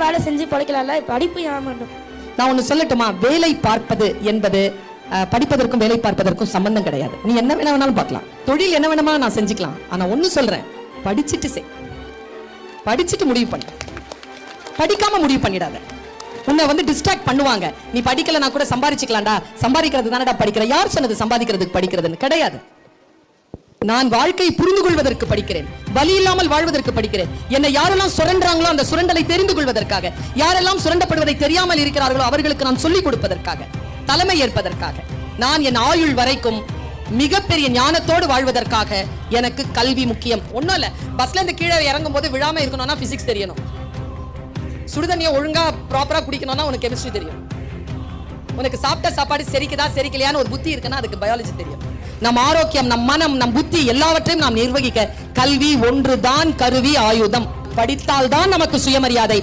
வேலை செஞ்சு படிக்கலாம்ல, படிப்பு ஏன் மாட்டோம்? நான் ஒண்ணு சொல்லட்டுமா, வேலை பார்ப்பது என்பது படிப்பதற்கும் வேலை பார்ப்பதற்கும் சம்பந்தம் கிடையாது. நீ என்ன வேணாலும் பார்க்கலாம், தொழில் என்ன வேணுமா நான் செஞ்சுக்கலாம். ஆனா ஒண்ணு சொல்றேன், படிச்சுட்டு செய். படிச்சுட்டு முடிவு பண்ணு, படிக்காம முடிவு பண்ணிடாத. உன்னை டிஸ்ட்ராக்ட் பண்ணுவாங்க. நீ படிக்கலனா கூட சம்பாதிச்சுக்கலாம்டா, சம்பாதிக்கிறது தானடா படிக்கிற. யார் சொன்னது சம்பாதிக்கிறதுக்கு படிக்கிறதுன்னு? கிடையாது. நான் வாழ்க்கை புரிந்து கொள்வதற்கு படிக்கிறேன், வலி இல்லாமல் வாழ்வதற்கு படிக்கிறேன். என்னை யாரெல்லாம் சுரண்டாங்களோ அந்த சுரண்டலை தெரிந்து கொள்வதற்காக, யாரெல்லாம் சுரண்டப்படுவதை தெரியாமல் இருக்கிறார்களோ அவர்களுக்கு நான் சொல்லிக் கொடுப்பதற்காக, தலைமை ஏற்பதற்காக. நான் என் ஆயுள் வரைக்கும் மிகப்பெரிய ஞானத்தோடு வாழ்வதற்காக எனக்கு கல்வி முக்கியம். ஒண்ணும் இல்ல, பஸ்ல இருந்து கீழே இறங்கும் போது விழாம இருக்கணும்னா பிசிக்ஸ் தெரியணும். சுடுதண்ணியை ஒழுங்கா ப்ராப்பரா குடிக்கணும்னா உனக்கு கெமிஸ்ட்ரி தெரியும். உனக்கு சாப்பிட்ட சாப்பாடு செரிக்குதா செரிக்கலையான்னு ஒரு புத்தி இருக்குன்னா அதுக்கு பயாலஜி தெரியும். நம் ஆரோக்கியம், நம் மனம், நம் புத்தி எல்லாவற்றையும் நாம் நிர்வகிக்க கல்வி ஒன்றுதான் கருவி, ஆயுதம். படித்தால் தான் நமக்கு சுயமரியாதை.